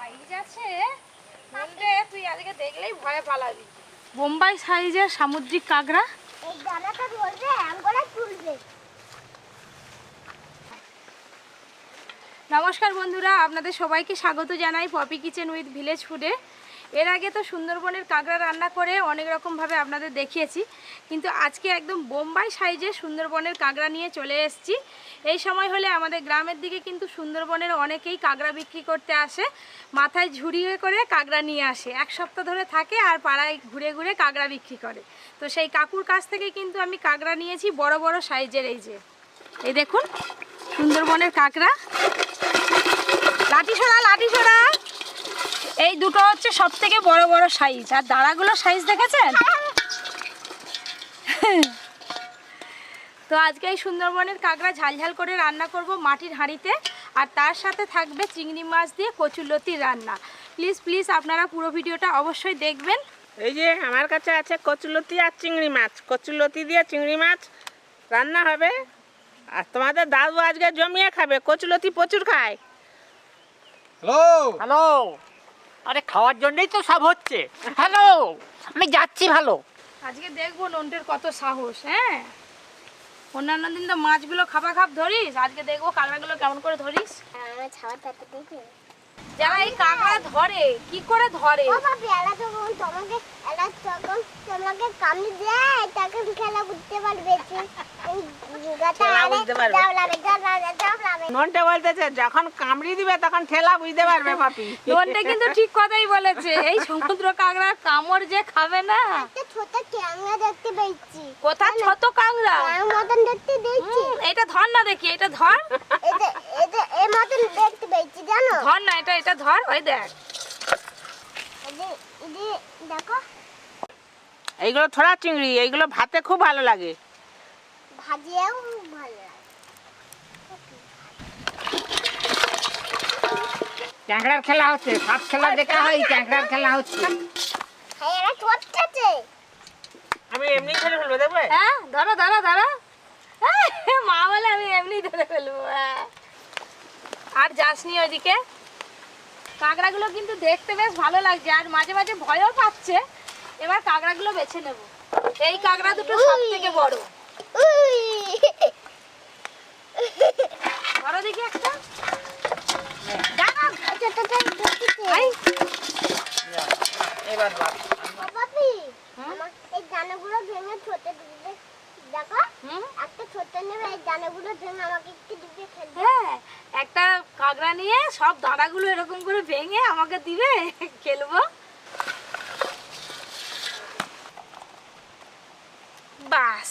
Size আছে বলতে তুই আজকে দেখলেই ভয়ে পালাবি। বোম্বাই সাইজের সামুদ্রিক কাঁকড়া। এই দানাটা ধরবে আঙ্গুলে তুলবে। নমস্কার বন্ধুরা, আপনাদের সবাইকে স্বাগত জানাই পপি কিচেন উইথ ভিলেজ ফুডে। এর আগে তো সুন্দরবনের কাঁকড়া রান্না করে অনেক রকমভাবে আপনাদের দেখিয়েছি, কিন্তু আজকে একদম বোম্বাই সাইজের সুন্দরবনের কাঁকড়া নিয়ে চলে এসেছি। এই সময় হলে আমাদের গ্রামের দিকে কিন্তু সুন্দরবনের অনেকেই কাঁকড়া বিক্রি করতে আসে, মাথায় ঝুড়িয়ে করে কাঁকড়া নিয়ে আসে, এক সপ্তাহ ধরে থাকে আর পাড়ায় ঘুরে ঘুরে কাঁকড়া বিক্রি করে। তো সেই কাকুর কাছ থেকে কিন্তু আমি কাঁকড়া নিয়েছি বড় বড় সাইজের। এই দেখুন সুন্দরবনের কাঁকড়া। লাঠি ছোড়া লাঠি ছোড়া। এই দুটো হচ্ছে সব থেকে বড় বড় সাইজ, আর দাঁড়াগুলো সাইজ দেখেছেন? তো আজকে এই সুন্দরবনের কাঁকড়া ঝালঝাল করে রান্না করব মাটির হাঁড়িতে, আর তার সাথে থাকবে চিংড়ি মাছ দিয়ে কচুরলতি রান্না। প্লিজ প্লিজ আপনারা পুরো ভিডিওটা অবশ্যই দেখবেন। এই যে আমার কাছে আছে কচুরলতি আর চিংড়ি মাছ। কচুরলতি দিয়ে চিংড়ি মাছ রান্না হবে, আর তোমাদের দাদু আজকে জমিয়ে খাবে। কচুরলতি প্রচুর খায়। হ্যালো হ্যালো, আরে খাওয়ার জন্যই তো সব হচ্ছে। হ্যালো, আমি যাচ্ছি। ভালো, আজকে দেখবো নন্টের কত সাহস। হ্যাঁ, অন্যান্য দিন তো মাছগুলো খাপ ধরিস, আজকে দেখবো কাঁকড়াগুলো কেমন করে ধরিস। আমার ছাওয়ার তাতে দেখে যারা এই কাঁকড়া ধরে কি করে ধরে? ও বাবা এলা তো তোমাকে এলা তখন তোমাকে কামড়ে দেয় তাকে খেলা বুঝতে পারবে কি এই গাটা খেলা বুঝতে পারবে। যাওলাবে নন্টে বলতেছে যখন কামড়ি দিবে তখন ঠেলা বুঝতে পারবে পাপি। নন্টে কিন্তু ঠিক কথাই বলেছে। এই সমুদ্র কাঁকড়া কামড় যে খাবে না। একটা ছোট ট্যাংরা দেখতে পেয়েছি। কোথায় ছোট কাঁকড়া? ট্যাং মতন দেখতে পেয়েছি। এটা ধর না দেখি, এটা ধর। এই মতন দেখতে পেয়েছি জানো? ধর না, এটা ধর। ওই দেখ, দেখো এইগুলো থোড়া চিংড়ি, এইগুলো ভাতে খুব ভালো লাগে। ভাজিয়েও ভালো লাগে। ক্যাংড়ার খেলা হচ্ছে। সাপ খেলা দেখা হয়, ক্যাংড়ার খেলা হচ্ছে। হ্যাঁ এরা ছোটছে। আমি এমনি খেলে ফেলবো, দেখবে? হ্যাঁ ধরো ধরো ধরো। মা বলে আমি এমনি ধরে ফেলবো। আর যাসনি ওইদিকে। কাঁকড়াগুলো কিন্তু দেখতে বেশ ভালো লাগছে, আর মাঝে মাঝে ভয়ও পাচ্ছে। এবার কাঁকড়াগুলো বেছে নেব। এই কাঁকড়া দুটো সব থেকে বড়। ধরো দেখি একটা। আই, এবার বাপ। বাপি এই দানাগুলো ভেঙে ছোট দিবে। দেখো একটা ছোট নেবে, এই দানাগুলো ভেঙে আমাকে একটু দিবে খেলবে। হ্যাঁ, একটা কাঁকড়া নিয়ে সব দাঁড়াগুলো এরকম করে ভেঙে আমাকে দিবে, খেলবো। বাস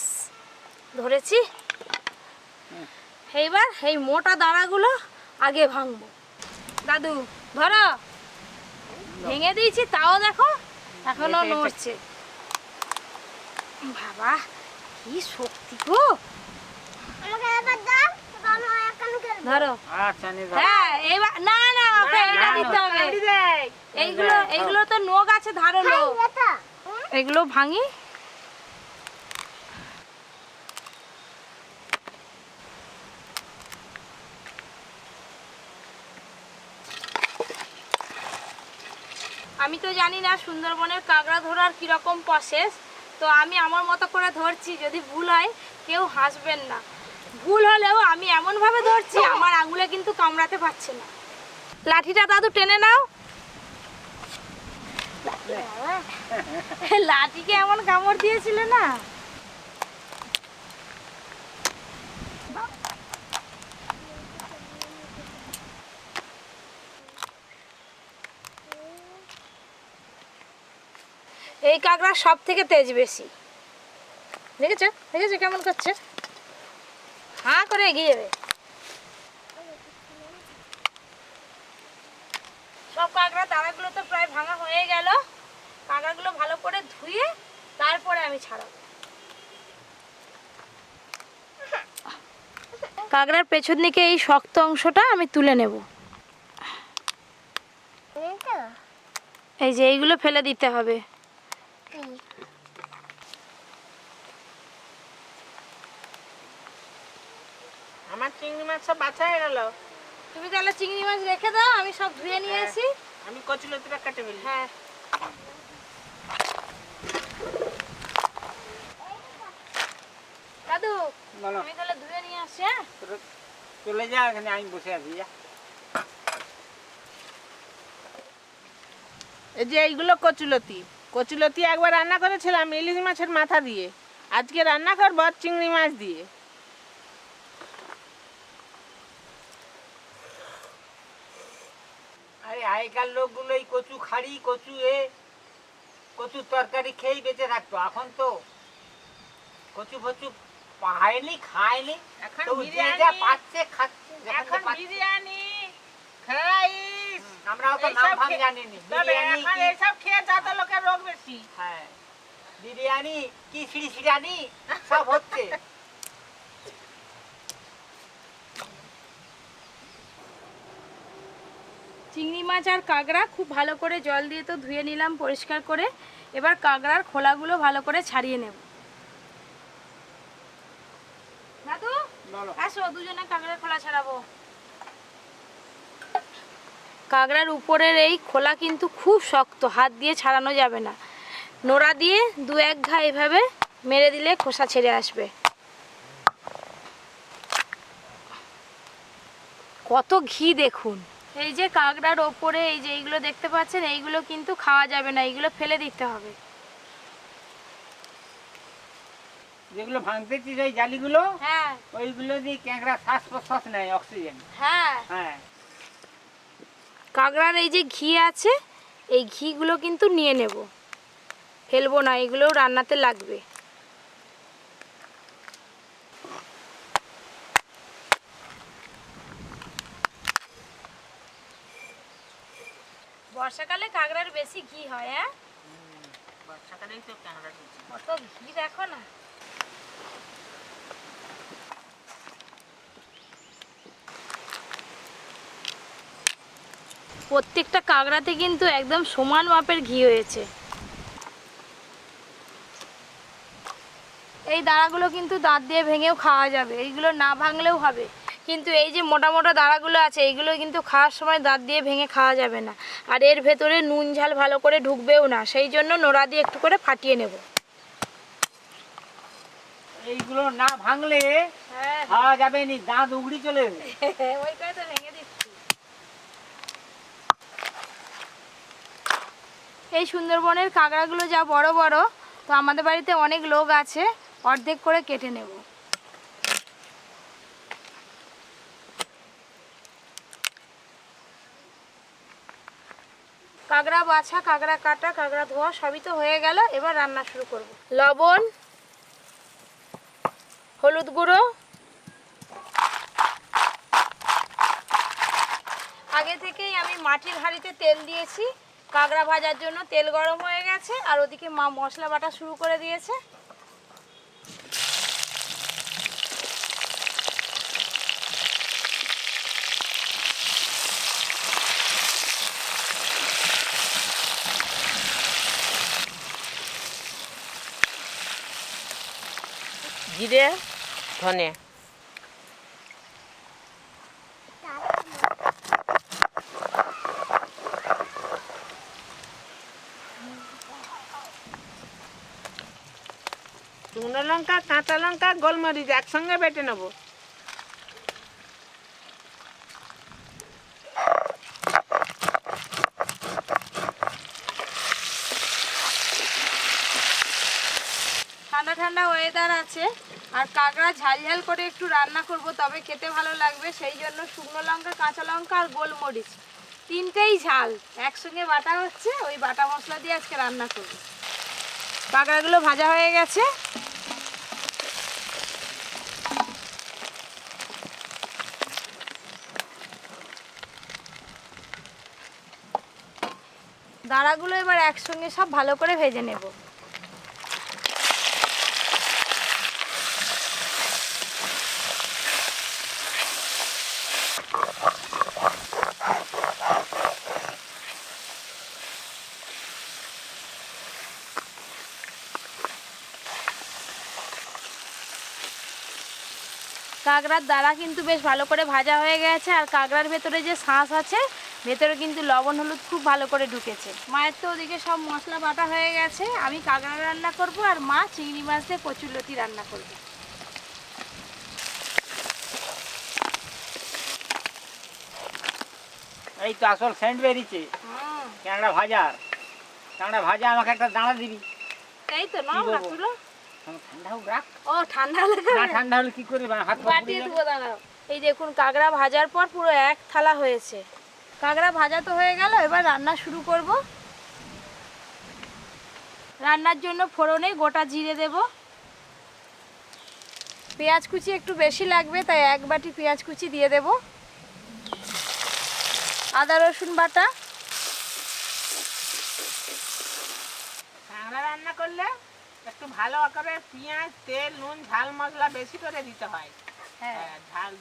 ধরেছি। এইবার এই মোটা দাঁড়াগুলো আগে ভাঙবো। দাদু ধরো। ভেঙে দিয়েছি, তাও দেখো এখনো নড়ছে। বাবা কি শক্তি গো। আমাকে এবার দাও, আমি একান খেলবো। ধরো। আচ্ছা, নে দাও। হ্যাঁ এবার না না, ওকে এটা দিতে হবে। কামড়ি দেয়। এইগুলো তো নখ আছে ধারালো। এটা এগুলো ভাঙি। আমি তো জানি না সুন্দরবনের কাঁকড়া ধরার কিরকম প্রসেস, তো আমি আমার মতো করে ধরছি। যদি ভুল হয় কেউ হাসবেন না। ভুল হলেও আমি এমনভাবে ধরছি আমার আঙুলে কিন্তু কামড়াতে পারছে না। লাঠিটা দাদু টেনে নাও। লাঠিকে এমন কামড় দিয়েছিল না। এই কাঁকড়া সব থেকে তেজ বেশি। দেখেছো দেখেছো কেমন করছে? হাঁ করে এগিয়ে যাবে। সব কাঁকড়া দাঁড়াগুলো তো প্রায় ভাঙা হয়ে গেল। কাঁকড়াগুলো ভালো করে ধুয়ে তারপরে আমি ছাড়াবো। কাঁকড়ার পেছন দিকে এই শক্ত অংশটা আমি তুলে নেব। এই যে এইগুলো ফেলে দিতে হবে। আমার চিংড়ি মাছ সব বাছা হয়ে গেল। তুমি তাহলে চিংড়ি মাছ রেখে দাও, আমি সব ধুয়ে নিয়ে আসি। আমি কচুলতিটা কেটে ফেলি। হ্যাঁ দাদু বলো। আমি তাহলে ধুয়ে নিয়ে আসছি। হ্যাঁ তোরা চলে যা, এখানে আমি বসে আছি। যা। এই যে এইগুলো কচুলতি। কচুলতি একবার রান্না করেছিলাম ইলিশ মাছের মাথা দিয়ে, আজকে রান্না করবো চিংড়ি মাছ দিয়ে। আরে আগেকার লোকগুলো এই কচু খাড়ি কচু কচুর তরকারি খেয়েই বেঁচে থাকতো। এখন তো কচু ফচু পায়নি খায়নি, এখন তো যে বিরিয়ানি, যা পাচ্ছে খাচ্ছে। যেখান এখন থেকে পাচ্ছে। বিরিয়ানি, ফ্রাইস, আমরাও তো নাম ফাম জানিনি। বিরিয়ানি কি? এইসব খেয়ে যাতে লোকের রোগ বেশি। হ্যাঁ, বিরিয়ানি কি সিরিয়ানি সব হচ্ছে। চিংড়ি মাছ আর কাঁকড়া খুব ভালো করে জল দিয়ে তো ধুয়ে নিলাম পরিষ্কার করে। এবার কাঁকড়ার খোলাগুলো ভালো করে ছাড়িয়ে নেব। দাদু বলো। আসো দুজনে কাঁকড়ার খোলা ছাড়াবো। কাঁকড়ার উপরের এই খোলা কিন্তু খুব শক্ত, হাত দিয়ে ছাড়ানো যাবে না। নোড়া দিয়ে দু এক ঘা এভাবে মেরে দিলে খোসা ছেড়ে আসবে। কত ঘি দেখুন। এই যে কাঁকড়ার ওপরে এই যে এইগুলো দেখতে পাচ্ছেন, এইগুলো কিন্তু খাওয়া যাবে না, এইগুলো ফেলে দিতে হবে। যেগুলো ভাঙতেছিস ওই জালিগুলো, হ্যাঁ ওইগুলো দিয়ে ক্যাংড়া শ্বাস প্রশ্বাস নেয় অক্সিজেন। হ্যাঁ হ্যাঁ, কাঁকড়ার এই যে ঘি আছে, এই ঘিগুলো কিন্তু নিয়ে নেব, ফেলবো না, এগুলোও রান্নাতে লাগবে। বর্ষাকালে কাঁকড়ার বেশি ঘি হয়। হ্যাঁ বর্ষাকালেই তো ক্যাংড়া দিচ্ছি। কত ঘি দেখো না। প্রত্যেকটা কাঁকড়াতে কিন্তু একদম সমান মাপের ঘি হয়েছে। এই দাঁড়াগুলো কিন্তু দাঁত দিয়ে ভেঙেও খাওয়া যাবে, এইগুলো না ভাঙলেও হবে। কিন্তু এই যে মোটা মোটা দাঁড়াগুলো আছে, এইগুলো কিন্তু খাওয়ার সময় দাঁত দিয়ে ভেঙে খাওয়া যাবে না। আর এর ভেতরে নুন ঝাল ভালো করে ঢুকবেও না, সেই জন্য নোড়া দিয়ে একটু করে ফাটিয়ে নেব। এইগুলো না ভাঙলে হ্যাঁ খাওয়া যাবে নি, দাঁত উগড়ি চলে যাবে। ওই করে তো ভেঙে দিচ্ছি। এই সুন্দরবনের কাঁকড়াগুলো যা বড় বড়, তো আমাদের বাড়িতে অনেক লোক আছে, অর্ধেক করে কেটে নেব। কাঁকড়া বাছা, কাঁকড়া কাটা, কাঁকড়া ধোয়া সবই তো হয়ে গেল। এবার রান্না শুরু করব। লবণ, হলুদ গুঁড়ো, আগে থেকেই আমি মাটির হাঁড়িতে তেল দিয়েছি, কাঁকড়া ভাজার জন্য তেল গরম হয়ে গেছে। আর ওদিকে মা মশলা বাটা শুরু করে দিয়েছে। জিরে, ধনে, শুকনো লঙ্কা, কাঁচা লঙ্কা, গোলমরিচ একসঙ্গে বেটে নেবো। ঠান্ডা ঠান্ডা ওয়েদার আছে, আর কাঁকড়া ঝাল ঝাল করে একটু রান্না করব, তবে খেতে ভালো লাগবে। সেই জন্য শুকনো লঙ্কা, কাঁচা লঙ্কা আর গোলমরিচ তিনটেই ঝাল একসঙ্গে বাটা হচ্ছে। ওই বাটা মশলা দিয়ে আজকে রান্না করব। কাঁকড়াগুলো ভাজা হয়ে গেছে। দাঁড়াগুলো এবার একসঙ্গে সব ভালো করে ভেজে নেব। কাঁকড়ার দাঁড়া কিন্তু বেশ ভালো করে ভাজা হয়ে গেছে, আর কাঁকড়ার ভেতরে যে শাঁস আছে ভেতরে কিন্তু লবণ হলুদ খুব ভালো করে ঢুকেছে। মায়ের তো ওদিকে সব মশলা বাটা হয়ে গেছে, আমি কাঁকড়া রান্না করব আর মা চিংড়ি মাছ দিয়ে কচুরলতি রান্না করবে। এই তো আসল সেন্ট বেরিয়েছে ক্যাংড়া ভাজার। ক্যাংড়া ভাজা আমাকে একটা দাঁড়া দিবি। এই তো নাও না তুলো। ঠান্ডা হোক রাখ। ও ঠান্ডা লাগে না ঠান্ডা হলে কি করে হাত পা বাটিয়ে দেবো, দাঁড়াও। এই দেখুন কাঁকড়া ভাজার পর পুরো এক থালা হয়েছে। কাঁকড়া ভাজা তো হয়ে গেল, এবার রান্না শুরু করব। রান্নার জন্য ফোড়নে গোটা জিরে দেব, পেঁয়াজ কুচি একটু বেশি লাগবে তাই 1 বাটি পেঁয়াজ কুচি দিয়ে দেব, আদা রসুন বাটা। কাঁকড়া রান্না করলে একটু ভালো করে পেঁয়াজ তেল নুন ঝাল মশলা বেশি করে দিতে হয়। হ্যাঁ,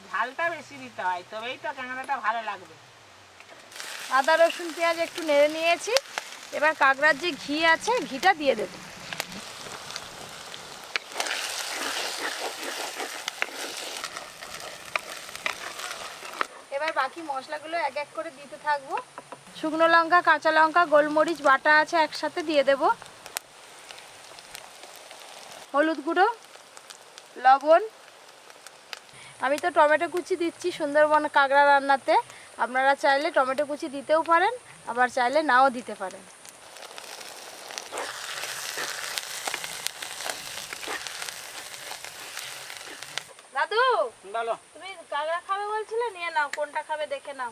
ঝালটা বেশি দিতে হয়, তবেই তো কাঁকড়াটা ভালো লাগবে। আদা রসুন পেঁয়াজ একটু নেড়ে নিয়েছি, এবার কাঁকড়ার যে ঘি আছে ঘিটা দিয়ে দেব। এবার বাকি মশলাগুলো এক এক করে দিতে থাকবো। শুকনো লঙ্কা কাঁচা লঙ্কা গোলমরিচ বাটা আছে একসাথে দিয়ে দেব, হলুদ গুঁড়ো লবণ। আমি তো টমেটো কুচি দিচ্ছি সুন্দরবন কাঁকড়া রান্নাতে, আপনারা চাইলে টমেটো কুচি দিতেও পারেন, আবার চাইলে নাও দিতে পারেন। দাদু বলো। তুমি কাঁকড়া খাবে বলছিলে, নিয়ে নাও, কোনটা খাবে দেখে নাও।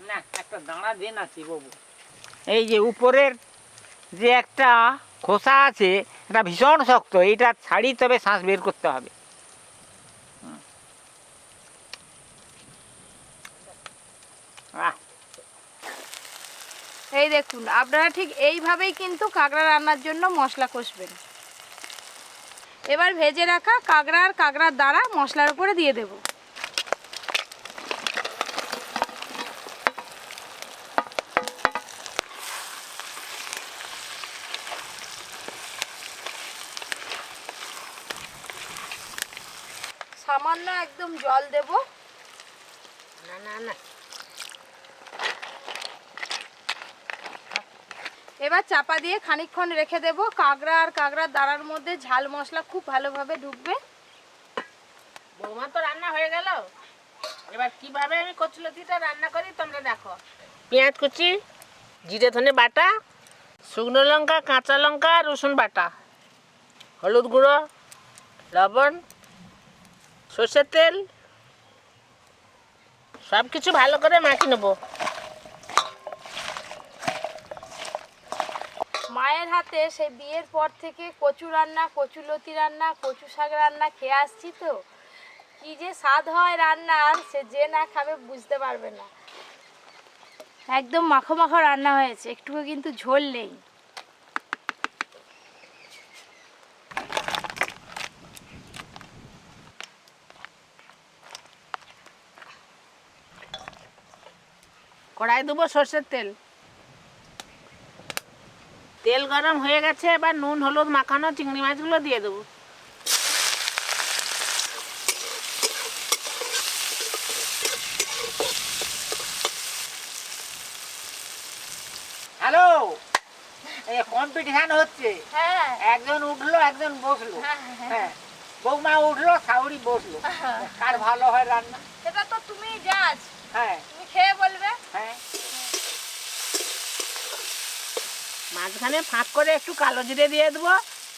না একটা দাঁড়া দে না বাবু। এই যে উপরের যে একটা খোসা আছে এটা ভীষণ শক্ত, এইটা ছাড়ি তবে শ্বাস বের করতে হবে। আহ, এই দেখুন আপনারা ঠিক এইভাবেই কিন্তু কাঁকড়া রান্নার জন্য মশলা কষবেন। এবার ভেজে রাখা কাঁকড়া আর কাঁকড়ার দাঁড়া মশলার উপরে দিয়ে দেব। সামান্য একদম জল দেব। না না না, এবার চাপা দিয়ে খানিকক্ষণ রেখে দেব। কাঁকড়া আর কাঁকড়ার দাঁড়ার মধ্যে ঝাল মশলা খুব ভালোভাবে ঢুকবে। বৌমা তো রান্না হয়ে গেল, এবার কিভাবে আমি কচুলতিটা রান্না করি তোমরা দেখো। পেঁয়াজ কুচি, জিরে ধনে বাটা, শুকনো লঙ্কা কাঁচা লঙ্কা রসুন বাটা, হলুদ গুঁড়ো লবণ সর্ষের তেল সব কিছু ভালো করে মাখিয়ে নেবো। মায়ের হাতে সেই বিয়ের পর থেকে কচু রান্না কচুলতি রান্না কচু শাক রান্না খেয়ে আসছি, তো কি যে স্বাদ হয় রান্নার, সে যে না খাবে বুঝতে পারবে না। একদম মাখো মাখো রান্না হয়েছে, একটুকু কিন্তু ঝোল নেই। কড়াই দেবো সর্ষের তেল, তেল গরম হয়ে গেছে, এবার নুন হলুদ মাখানো চিংড়ি মাছগুলো দিয়ে দেবো। হ্যালো, এই কম্পিটিশন হচ্ছে। হ্যাঁ একজন উঠলো একজন বসলো। হ্যাঁ, হ্যাঁ, বৌমা উঠলো শাউরি বসলো, কার ভালো হয় রান্না। সেটা তো তুমি জাজ, হ্যাঁ তুমি খেয়ে বলবে। হ্যাঁ, মাঝখানে ফাঁক করে একটু কালো জিরে দিয়ে দেবো,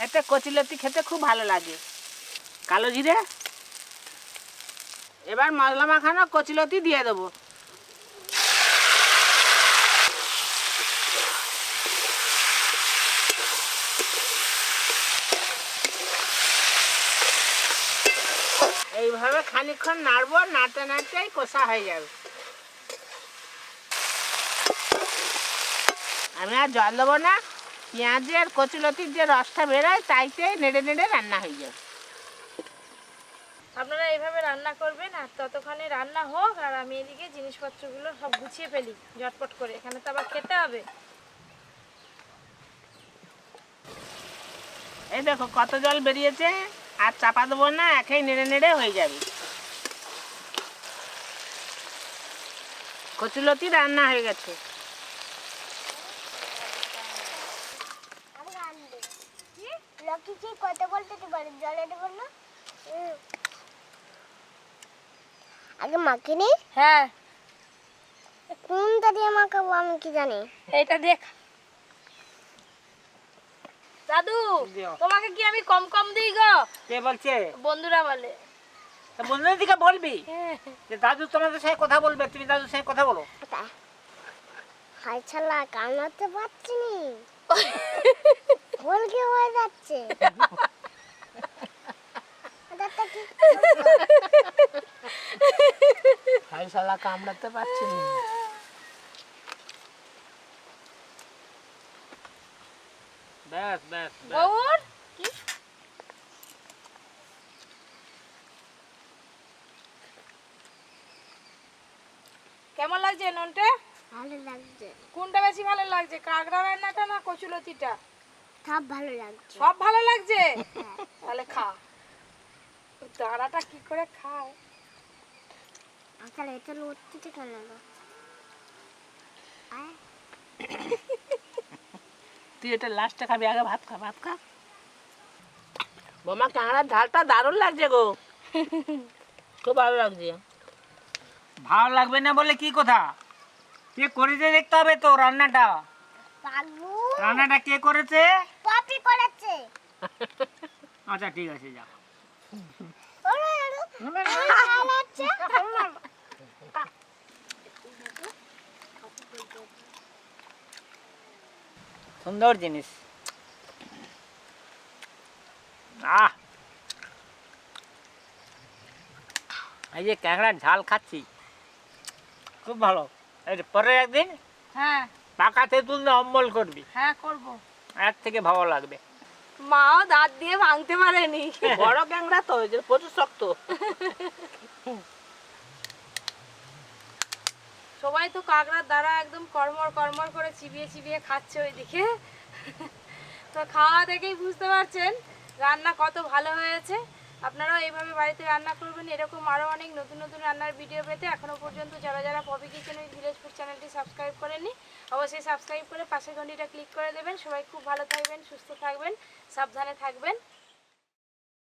এতে কচুলতি খেতে খুব ভালো লাগে। কালো জিরে। এবার মশলা মাখানো কচুলতি দিয়ে দেবো। এইভাবে খানিকক্ষণ নাড়বো, নাড়তে নাড়তেই কষা হয়ে যাবে। আমি আর জল দেবো না, পেঁয়াজের কচুলতির যে রসটা বেরোয় তাইতে নেড়ে নেড়ে রান্না হয়ে যাবে। আপনারা এইভাবে রান্না করবেন, আর ততক্ষণে রান্না হোক আর আমি এদিকে জিনিসপত্রগুলো সব গুছিয়ে ফেলি ঝটপট করে, এখানে তো আবার খেতে হবে। এই দেখো কত জল বেরিয়েছে, আর চাপা দেবো না, একেই নেড়ে নেড়ে হয়ে যাবে। কচুলতি রান্না হয়ে গেছে। আমি রাঁধবো। লক্ষ্মী কি কথা বলতে পারে জলে দেবো না? আগে মাখিনি? হ্যাঁ, কোনটা দিয়ে মাখাবো আমি কি জানি। এইটা দেখ দাদু, দিও। তোমাকে কি আমি কম কম দিই গো? কে বলছে? বন্ধুরা বলে। তা বন্ধুদের দিকে বলবি যে দাদু তোমাদের সাথে কথা বলবে, তুমি দাদুর সাথে কথা বলো। হাই ছালা কামড়াতে পারছি নি। ভুল কি হয়ে যাচ্ছে? দাঁতটা কি? হাই শালা কামড়াতে পারছি না। ব্যাস ব্যাস ব্যাস। গৌর কি কেমন লাগছে ননটে? ভালো লাগছে। কোনটা বেশি ভালো লাগছে, কাঁকড়া রান্নাটা না কচুলতিটা? সব ভালো লাগছে। সব ভালো লাগছে। তাহলে খা। দাঁড়াটা কি করে খায়? আসলে এটা লড়তে কেন না? তুই এটা লাস্টে খাবি, আগে ভাত খা, ভাত খা। বোমা কাঁকড়ার ঝালটা দারুণ লাগছে গো, খুব ভালো লাগছে। ভালো লাগবে না বলে কি কথা? কে করেছে দেখতে হবে তো রান্নাটা। পাগু রান্নাটা কে করেছে? পপি করেছে। আচ্ছা ঠিক আছে, যা। ওরে ভালো লাগছে। সুন্দর জিনিস। আহ, এই যে ক্যাংড়ার ঝাল খাচ্ছি, খুব ভালো। এই যে পরের একদিন হ্যাঁ পাকা তেঁতুল দিয়ে অম্বল করবি, হ্যাঁ করব। এর থেকে ভালো লাগবে। মাও দাঁত দিয়ে ভাঙতে পারেনি। বড় ক্যাংড়া তো, এই যে প্রচুর শক্ত। সবাই তো কাঁকড়ার দ্বারা একদম কর্মর কর্মর করে চিবিয়ে চিবিয়ে খাচ্ছে ওইদিকে। তো খাওয়া দেখেই বুঝতে পারছেন রান্না কত ভালো হয়েছে। আপনারাও এইভাবে বাড়িতে রান্না করবেন। এরকম আরও অনেক নতুন নতুন রান্নার ভিডিও পেতে এখনও পর্যন্ত যারা যারা Poppy kitchen with village food চ্যানেলটি সাবস্ক্রাইব করেননি, অবশ্যই সাবস্ক্রাইব করে পাশের ঘন্টিটা ক্লিক করে দেবেন। সবাই খুব ভালো থাকবেন, সুস্থ থাকবেন, সাবধানে থাকবেন।